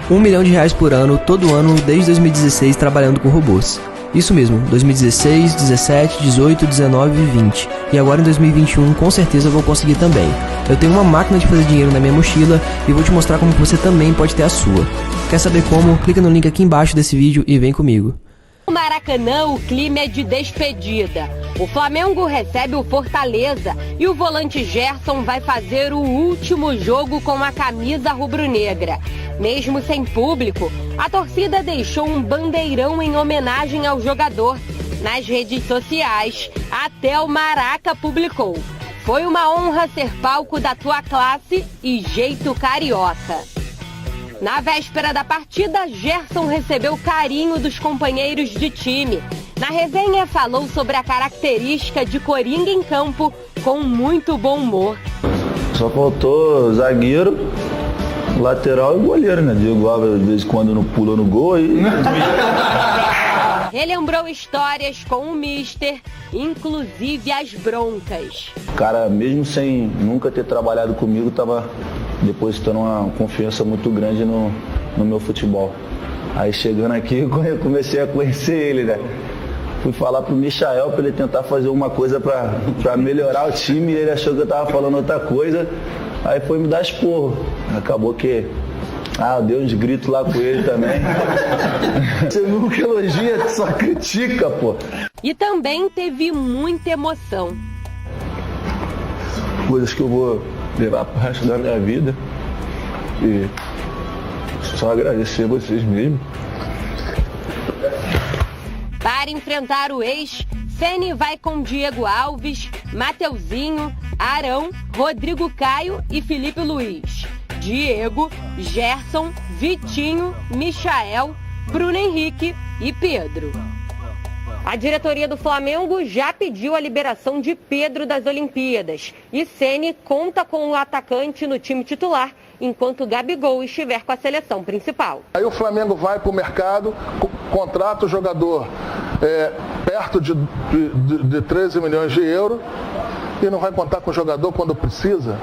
R$ 1 milhão por ano, todo ano, desde 2016, trabalhando com robôs. Isso mesmo, 2016, 17, 18, 19 e 20. E agora em 2021, com certeza eu vou conseguir também. Eu tenho uma máquina de fazer dinheiro na minha mochila e vou te mostrar como você também pode ter a sua. Quer saber como? Clica no link aqui embaixo desse vídeo e vem comigo. No Maracanã, o clima é de despedida. O Flamengo recebe o Fortaleza e o volante Gerson vai fazer o último jogo com a camisa rubro-negra. Mesmo sem público, a torcida deixou um bandeirão em homenagem ao jogador. Nas redes sociais, até o Maraca publicou: "Foi uma honra ser palco da tua classe e jeito carioca." Na véspera da partida, Gerson recebeu o carinho dos companheiros de time. Na resenha, falou sobre a característica de Coringa em campo, com muito bom humor. Só faltou zagueiro, lateral e goleiro, né? Diego Alves, de vez em quando, não pula no gol aí. Relembrou histórias com o Mister, inclusive as broncas. O cara, mesmo sem nunca ter trabalhado comigo, tava depositando uma confiança muito grande no meu futebol. Aí chegando aqui, eu comecei a conhecer ele, né? Fui falar pro Michael para ele tentar fazer uma coisa para melhorar o time, e ele achou que eu tava falando outra coisa, aí foi me dar esporro. Acabou que eu dei uns gritos lá com ele também. Você nunca elogia, só critica, pô. E também teve muita emoção. Coisas que eu vou levar pro resto da minha vida. E só agradecer vocês mesmo. Para enfrentar o ex, Ceni vai com Diego Alves, Mateuzinho, Arão, Rodrigo Caio e Felipe Luiz. Diego, Gerson, Vitinho, Michael, Bruno Henrique e Pedro. A diretoria do Flamengo já pediu a liberação de Pedro das Olimpíadas e Ceni conta com o atacante no time titular, enquanto Gabigol estiver com a seleção principal. Aí o Flamengo vai para o mercado, contrata o jogador perto de 13 milhões de euros e não vai contar com o jogador quando precisa?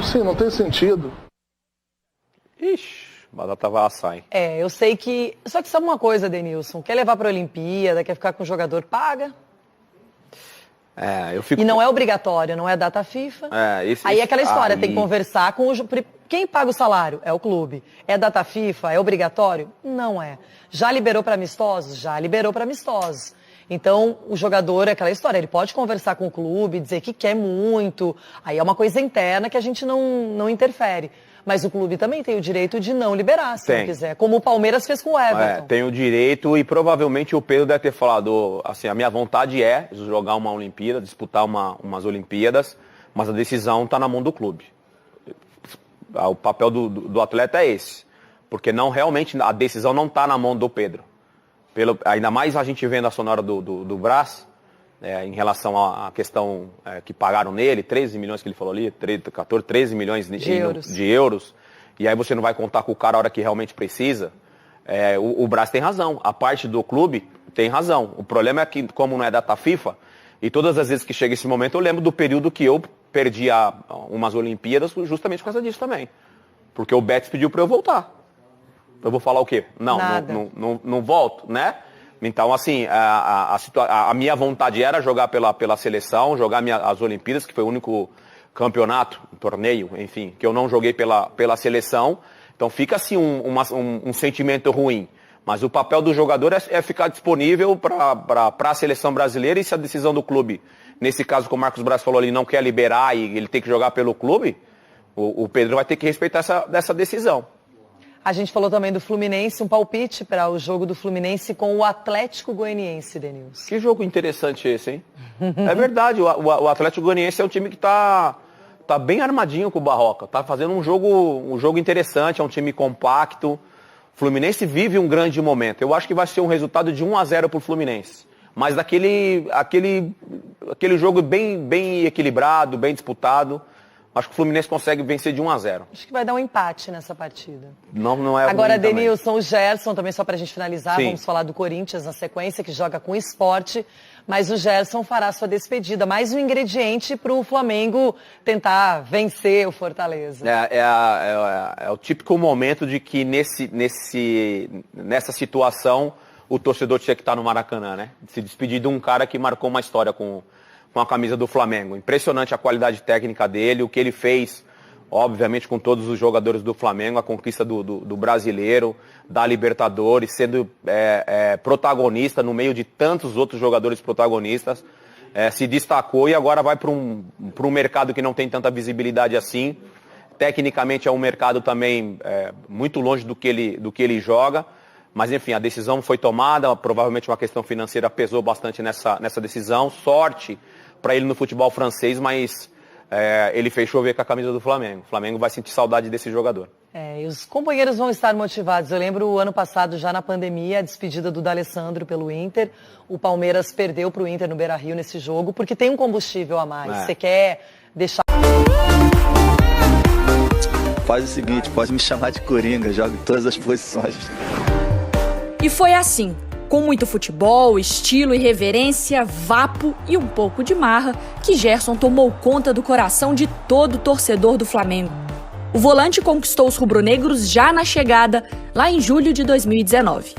Sim, não tem sentido. Ixi, batata vai assar, hein? Eu sei que... Só que sabe uma coisa, Denilson? Quer levar para a Olimpíada, quer ficar com o jogador, paga. Eu fico... E não é obrigatório, não é data FIFA. Aí é aquela história, tem que conversar com o... Quem paga o salário? É o clube. É data FIFA? É obrigatório? Não é. Já liberou para amistosos? Já liberou para amistosos. Então, o jogador é aquela história, ele pode conversar com o clube, dizer que quer muito. Aí é uma coisa interna que a gente não interfere. Mas o clube também tem o direito de não liberar, se não quiser. Como o Palmeiras fez com o Everton. Tem o direito e provavelmente o Pedro deve ter falado, assim, a minha vontade é jogar uma Olimpíada, disputar umas Olimpíadas, mas a decisão está na mão do clube. O papel do atleta é esse. Porque realmente a decisão não está na mão do Pedro. Ainda mais a gente vendo a sonora do Brás, em relação à questão que pagaram nele, 13 milhões que ele falou ali, 13 milhões de euros, e aí você não vai contar com o cara a hora que realmente precisa, o Brás tem razão, a parte do clube tem razão. O problema é que, como não é data FIFA, e todas as vezes que chega esse momento, eu lembro do período que eu perdi umas Olimpíadas justamente por causa disso também. Porque o Betis pediu para eu voltar. Eu vou falar o quê? Não volto, né? Então, assim, a minha vontade era jogar pela seleção, jogar as Olimpíadas, que foi o único campeonato, torneio, enfim, que eu não joguei pela seleção. Então fica, assim, um sentimento ruim. Mas o papel do jogador é ficar disponível para a seleção brasileira, e se a decisão do clube, nesse caso, como o Marcos Braz falou ali, não quer liberar e ele tem que jogar pelo clube, o Pedro vai ter que respeitar essa decisão. A gente falou também do Fluminense, um palpite para o jogo do Fluminense com o Atlético Goianiense, Denilson. Que jogo interessante esse, hein? É verdade, o Atlético Goianiense é um time que tá bem armadinho com o Barroca, tá fazendo um jogo interessante, é um time compacto. O Fluminense vive um grande momento. Eu acho que vai ser um resultado de 1-0 pro Fluminense. Mas aquele jogo bem equilibrado, bem disputado. Acho que o Fluminense consegue vencer de 1-0. Acho que vai dar um empate nessa partida. Não é Agora, ruim Denilson, também. O Gerson, também só pra gente finalizar, Sim. Vamos falar do Corinthians na sequência, que joga com o Sport, mas o Gerson fará sua despedida. Mais um ingrediente pro Flamengo tentar vencer o Fortaleza. É o típico momento de que nessa situação o torcedor tinha que estar no Maracanã, né? Se despedir de um cara que marcou uma história com a camisa do Flamengo. Impressionante a qualidade técnica dele, o que ele fez, obviamente, com todos os jogadores do Flamengo, a conquista do brasileiro, da Libertadores, sendo protagonista no meio de tantos outros jogadores protagonistas. Se destacou e agora vai para um mercado que não tem tanta visibilidade assim. Tecnicamente é um mercado também muito longe do que ele joga. Mas, enfim, a decisão foi tomada, provavelmente uma questão financeira pesou bastante nessa decisão. Sorte para ele no futebol francês, mas ele fez chover com a camisa do Flamengo. O Flamengo vai sentir saudade desse jogador. E os companheiros vão estar motivados. Eu lembro o ano passado, já na pandemia, a despedida do D'Alessandro pelo Inter. O Palmeiras perdeu para o Inter no Beira-Rio nesse jogo, porque tem um combustível a mais. Você quer deixar... Faz o seguinte, pode me chamar de Coringa, jogo em todas as posições. E foi assim, com muito futebol, estilo, irreverência, vapo e um pouco de marra, que Gerson tomou conta do coração de todo torcedor do Flamengo. O volante conquistou os rubro-negros já na chegada, lá em julho de 2019.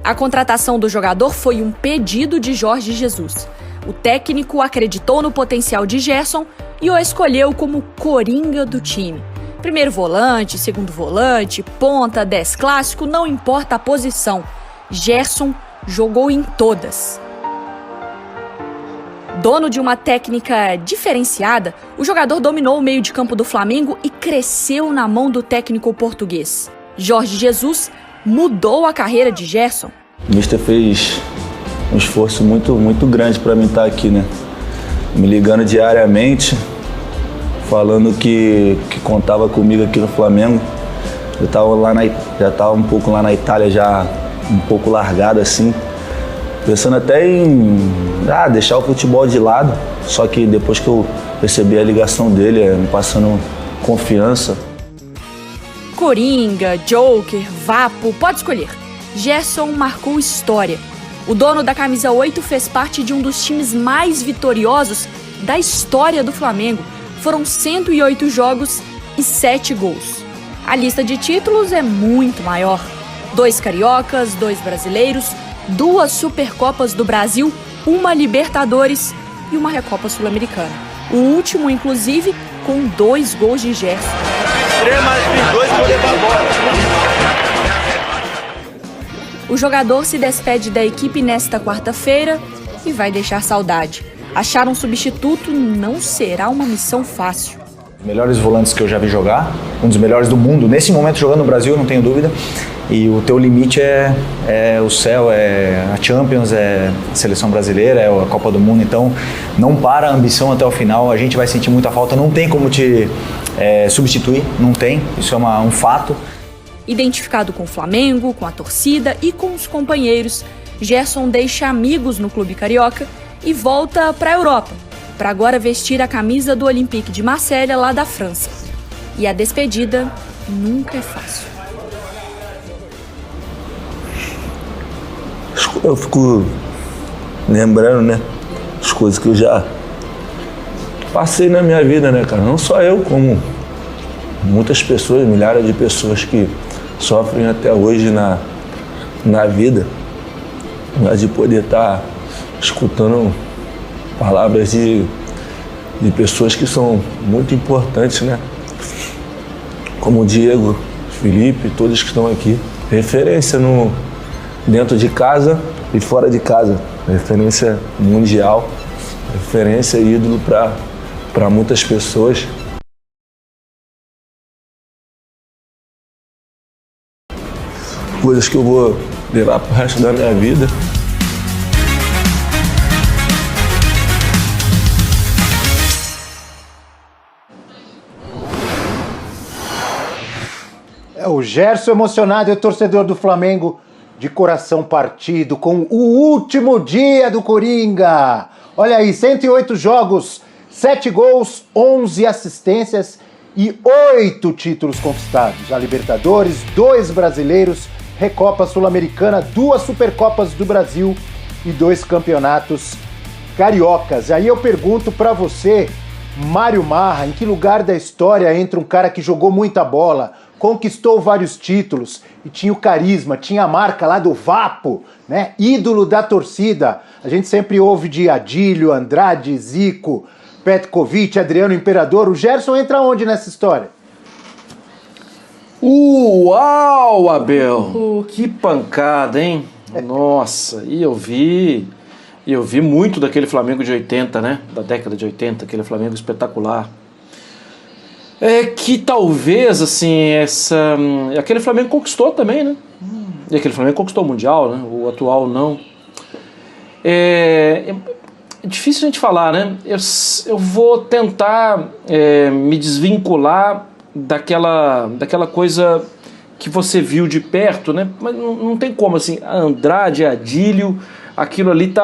A contratação do jogador foi um pedido de Jorge Jesus. O técnico acreditou no potencial de Gerson e o escolheu como coringa do time. Primeiro volante, segundo volante, ponta, 10 clássico, não importa a posição. Gerson jogou em todas. Dono de uma técnica diferenciada, o jogador dominou o meio de campo do Flamengo e cresceu na mão do técnico português. Jorge Jesus mudou a carreira de Gerson. O Mister fez um esforço muito grande para mim estar aqui, né? Me ligando diariamente, falando que contava comigo aqui no Flamengo. Eu já estava um pouco lá na Itália, já um pouco largado assim, pensando até em deixar o futebol de lado. Só que depois que eu recebi a ligação dele, me passando confiança. Coringa, Joker, Vapo, pode escolher. Gerson marcou história. O dono da camisa 8 fez parte de um dos times mais vitoriosos da história do Flamengo. Foram 108 jogos e 7 gols. A lista de títulos é muito maior. 2 cariocas, 2 brasileiros, 2 Supercopas do Brasil, 1 Libertadores e 1 Recopa Sul-Americana. O último, inclusive, com 2 gols de Gerson. O jogador se despede da equipe nesta quarta-feira e vai deixar saudade. Achar um substituto não será uma missão fácil. Os melhores volantes que eu já vi jogar, um dos melhores do mundo, nesse momento jogando no Brasil, não tenho dúvida. E o teu limite é o céu, é a Champions, é a seleção brasileira, é a Copa do Mundo. Então não para a ambição até o final, a gente vai sentir muita falta, não tem como te substituir, não tem, isso é um fato. Identificado com o Flamengo, com a torcida e com os companheiros, Gerson deixa amigos no clube carioca e volta para a Europa, para agora vestir a camisa do Olympique de Marselha, lá da França. E a despedida nunca é fácil. Eu fico lembrando, né, as coisas que eu já passei na minha vida, né, cara? Não só eu, como muitas pessoas, milhares de pessoas que sofrem até hoje na vida, mas de poder estar escutando palavras de pessoas que são muito importantes, né? Como o Diego, Felipe, todos que estão aqui. Referência dentro de casa e fora de casa. Referência mundial, referência e ídolo para muitas pessoas. Coisas que eu vou levar para o resto da minha vida. O Gerson emocionado, é o torcedor do Flamengo de coração partido com o último dia do Coringa. Olha aí, 108 jogos, 7 gols, 11 assistências e 8 títulos conquistados. A Libertadores, 2 brasileiros, Recopa Sul-Americana, 2 Supercopas do Brasil e 2 campeonatos cariocas. Aí eu pergunto pra você, Mário Marra, em que lugar da história entra um cara que jogou muita bola, conquistou vários títulos e tinha o carisma, tinha a marca lá do Vapo, né? Ídolo da torcida. A gente sempre ouve de Adílio, Andrade, Zico, Petkovic, Adriano Imperador. O Gerson entra onde nessa história? Uau, Abel! Que pancada, hein? Nossa, e eu vi muito daquele Flamengo de 80, né? Da década de 80, aquele Flamengo espetacular. É que talvez, assim, aquele Flamengo conquistou também, né? E aquele Flamengo conquistou o Mundial, né? O atual não. É difícil a gente falar, né? Eu vou tentar me desvincular daquela coisa que você viu de perto, né? Mas não tem como, assim, Andrade, Adílio, aquilo ali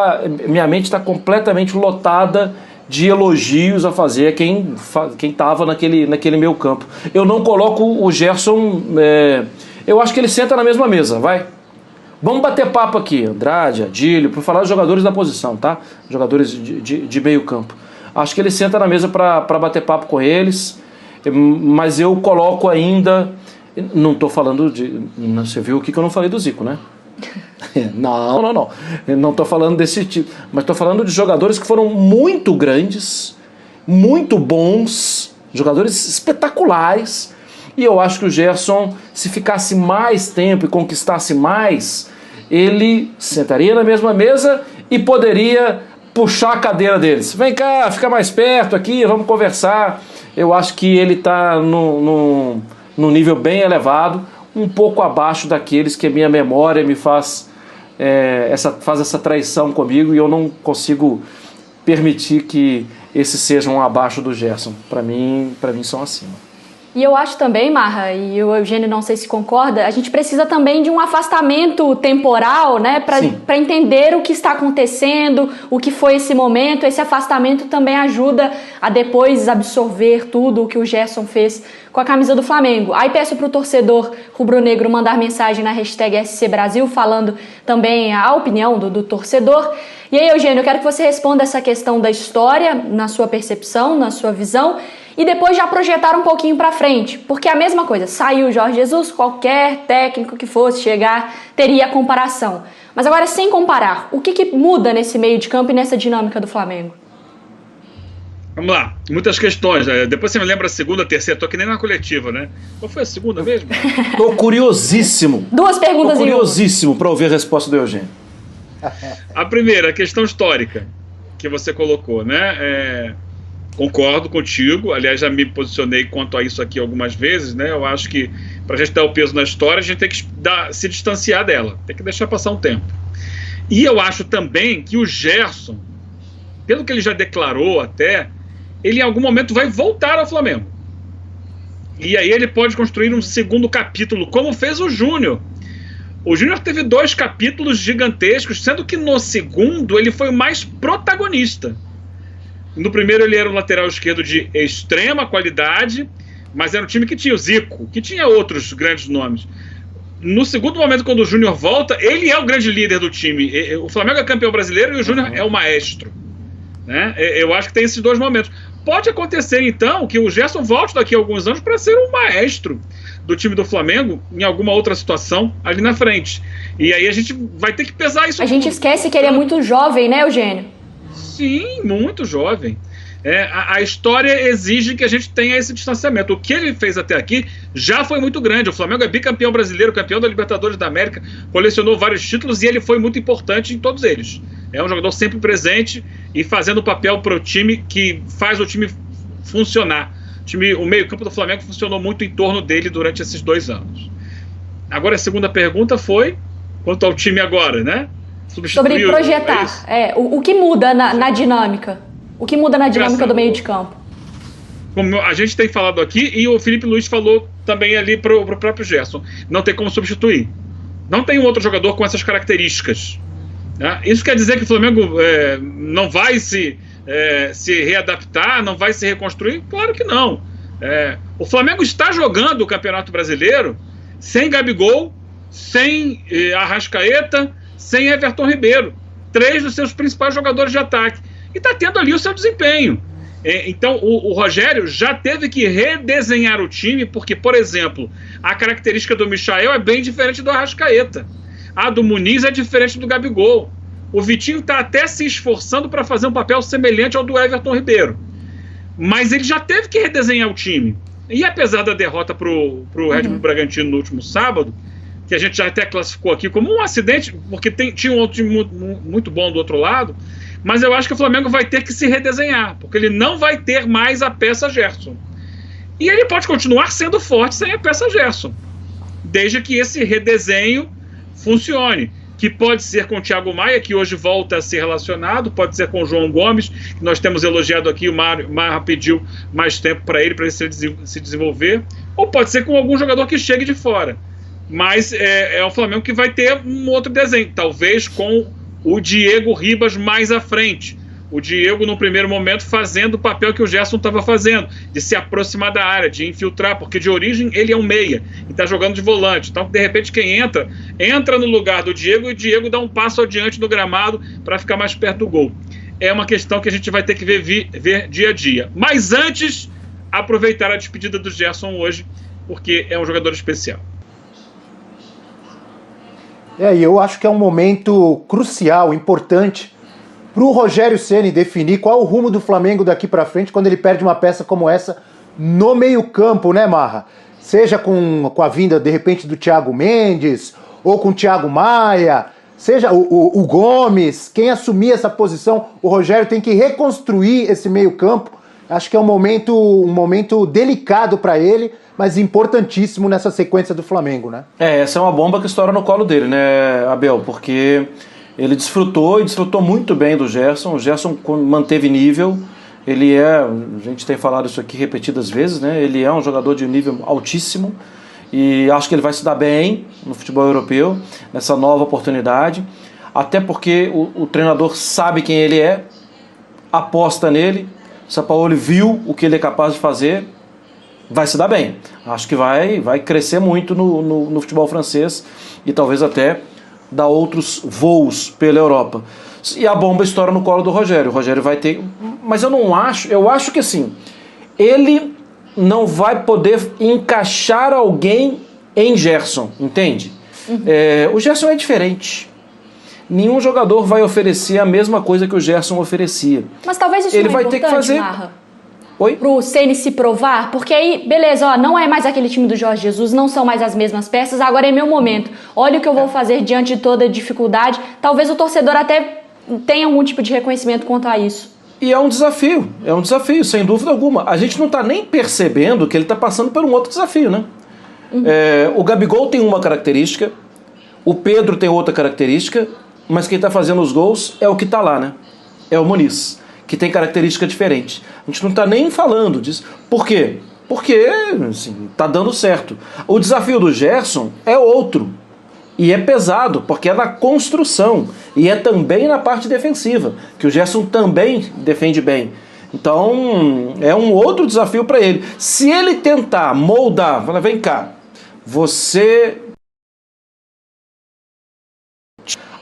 minha mente está completamente lotada de elogios a fazer a quem estava naquele meio campo. Eu não coloco o Gerson, eu acho que ele senta na mesma mesa, vai. Vamos bater papo aqui, Andrade, Adílio, para falar dos jogadores da posição, tá? Jogadores de meio campo. Acho que ele senta na mesa para bater papo com eles, mas eu coloco ainda, não estou falando você viu o que eu não falei do Zico, né? Não estou falando desse tipo, mas estou falando de jogadores que foram muito grandes, muito bons, jogadores espetaculares, e eu acho que o Gerson, se ficasse mais tempo e conquistasse mais, ele sentaria na mesma mesa e poderia puxar a cadeira deles. Vem cá, fica mais perto aqui, vamos conversar. Eu acho que ele está num nível bem elevado, um pouco abaixo daqueles que a minha memória me faz essa traição comigo, e eu não consigo permitir que esses sejam abaixo do Gerson. Para mim são acima. E eu acho também, Marra, e o Eugênio não sei se concorda, a gente precisa também de um afastamento temporal, né, para entender o que está acontecendo, o que foi esse momento. Esse afastamento também ajuda a depois absorver tudo o que o Gerson fez com a camisa do Flamengo. Aí peço para o torcedor rubro-negro mandar mensagem na hashtag SC Brasil, falando também a opinião do torcedor. E aí, Eugênio, eu quero que você responda essa questão da história, na sua percepção, na sua visão, e depois já projetar um pouquinho para frente, porque é a mesma coisa, saiu o Jorge Jesus, qualquer técnico que fosse chegar teria comparação. Mas agora, sem comparar, o que muda nesse meio de campo e nessa dinâmica do Flamengo? Vamos lá, muitas questões. Depois você me lembra a segunda, a terceira, tô que nem na coletiva, né? Qual foi a segunda mesmo? Tô curiosíssimo. Duas perguntas em uma. Curiosíssimo para ouvir a resposta do Eugênio. A primeira, a questão histórica que você colocou, né? Concordo contigo, aliás, já me posicionei quanto a isso aqui algumas vezes, né? Eu acho que para a gente dar o peso na história, a gente tem que se distanciar dela, tem que deixar passar um tempo. E eu acho também que o Gerson, pelo que ele já declarou até, ele em algum momento vai voltar ao Flamengo. E aí ele pode construir um segundo capítulo, como fez o Júnior. O Júnior teve 2 capítulos gigantescos, sendo que no segundo ele foi o mais protagonista. No primeiro ele era um lateral esquerdo de extrema qualidade, mas era um time que tinha o Zico, que tinha outros grandes nomes. No segundo momento, quando o Júnior volta, ele é o grande líder do time. O Flamengo é campeão brasileiro e o Júnior é o maestro, né? Eu acho que tem esses 2 momentos. Pode acontecer, então, que o Gerson volte daqui a alguns anos para ser o maestro do time do Flamengo em alguma outra situação ali na frente. E aí a gente vai ter que pesar isso. A gente esquece que ele é muito jovem, né, Eugênio? Sim, muito jovem. A história exige que a gente tenha esse distanciamento. O que ele fez até aqui já foi muito grande. O Flamengo é bicampeão brasileiro, campeão da Libertadores da América, colecionou vários títulos e ele foi muito importante em todos eles. É um jogador sempre presente e fazendo o papel para o time que faz o time funcionar. O meio-campo do Flamengo funcionou muito em torno dele durante esses 2 anos. Agora a segunda pergunta foi quanto ao time agora, né? Sobre projetar. O que muda na dinâmica? O que muda na dinâmica do meio de campo? Como a gente tem falado aqui, e o Felipe Luiz falou também ali pro próprio Gerson, não tem como substituir. Não tem um outro jogador com essas características. Né? Isso quer dizer que o Flamengo não vai se se readaptar, não vai se reconstruir? Claro que não. O Flamengo está jogando o Campeonato Brasileiro sem Gabigol, sem Arrascaeta, sem Everton Ribeiro, 3 dos seus principais jogadores de ataque, e está tendo ali o seu desempenho. Então o Rogério já teve que redesenhar o time, porque, por exemplo, a característica do Michael é bem diferente do Arrascaeta, a do Muniz é diferente do Gabigol. O Vitinho está até se esforçando para fazer um papel semelhante ao do Everton Ribeiro, mas ele já teve que redesenhar o time. E apesar da derrota para o Red Bull Bragantino no último sábado, que a gente já até classificou aqui como um acidente, porque tinha um outro time muito bom do outro lado, mas eu acho que o Flamengo vai ter que se redesenhar, porque ele não vai ter mais a peça Gerson. E ele pode continuar sendo forte sem a peça Gerson, desde que esse redesenho funcione, que pode ser com o Thiago Maia, que hoje volta a ser relacionado, pode ser com o João Gomes, que nós temos elogiado aqui, o Marra pediu mais tempo para ele se desenvolver, ou pode ser com algum jogador que chegue de fora. Mas é o Flamengo que vai ter um outro desenho, talvez com o Diego Ribas mais à frente. O Diego, no primeiro momento, fazendo o papel que o Gerson estava fazendo, de se aproximar da área, de infiltrar, porque de origem ele é um meia, e está jogando de volante. Então, de repente, quem entra no lugar do Diego, e o Diego dá um passo adiante no gramado para ficar mais perto do gol. É uma questão que a gente vai ter que ver dia a dia. Mas antes, aproveitar a despedida do Gerson hoje, porque é um jogador especial. E eu acho que é um momento crucial, importante, para o Rogério Ceni definir qual o rumo do Flamengo daqui para frente quando ele perde uma peça como essa no meio-campo, né, Marra? Seja com a vinda, de repente, do Thiago Mendes, ou com o Thiago Maia, seja o Gomes, quem assumir essa posição, o Rogério tem que reconstruir esse meio-campo. Acho que é um momento delicado para ele, mas importantíssimo nessa sequência do Flamengo, né? Essa é uma bomba que estoura no colo dele, né, Abel? Porque ele desfrutou muito bem do Gerson. O Gerson manteve nível. Ele a gente tem falado isso aqui repetidas vezes, né? Ele é um jogador de nível altíssimo e acho que ele vai se dar bem no futebol europeu, nessa nova oportunidade. Até porque o treinador sabe quem ele é, aposta nele. O Sampaoli viu o que ele é capaz de fazer, vai se dar bem. Acho que vai crescer muito no futebol francês e talvez até dar outros voos pela Europa. E a bomba estoura no colo do Rogério. O Rogério vai ter... Mas eu acho que assim, ele não vai poder encaixar alguém em Gerson, entende? O Gerson é diferente. Nenhum jogador vai oferecer a mesma coisa que o Gerson oferecia. Mas talvez isso ele não é vai importante, ter que fazer... Marra? Oi? Pro Ceni se provar, porque aí, beleza, não é mais aquele time do Jorge Jesus, não são mais as mesmas peças, agora é meu momento. Olha o que eu vou fazer diante de toda a dificuldade. Talvez o torcedor até tenha algum tipo de reconhecimento quanto a isso. E é um desafio, sem dúvida alguma. A gente não está nem percebendo que ele está passando por um outro desafio, né? O Gabigol tem uma característica, o Pedro tem outra característica, mas quem está fazendo os gols é o que está lá, né? É o Muniz, que tem característica diferente. A gente não está nem falando disso. Por quê? Porque assim, tá dando certo. O desafio do Gerson é outro. E é pesado, porque é na construção. E é também na parte defensiva, que o Gerson também defende bem. Então, é um outro desafio para ele. Se ele tentar moldar, fala, vem cá, você...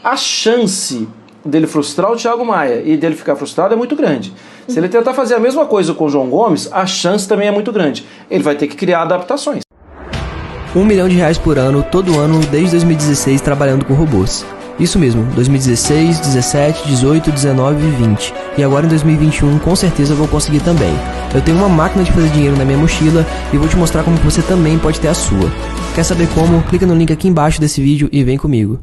A chance dele frustrar o Thiago Maia e dele ficar frustrado é muito grande. Se ele tentar fazer a mesma coisa com o João Gomes, a chance também é muito grande. Ele vai ter que criar adaptações. R$1 milhão por ano, todo ano, desde 2016, trabalhando com robôs. Isso mesmo, 2016, 17, 18, 19 e 20. E agora em 2021, com certeza vou conseguir também. Eu tenho uma máquina de fazer dinheiro na minha mochila e vou te mostrar como você também pode ter a sua. Quer saber como? Clica no link aqui embaixo desse vídeo e vem comigo.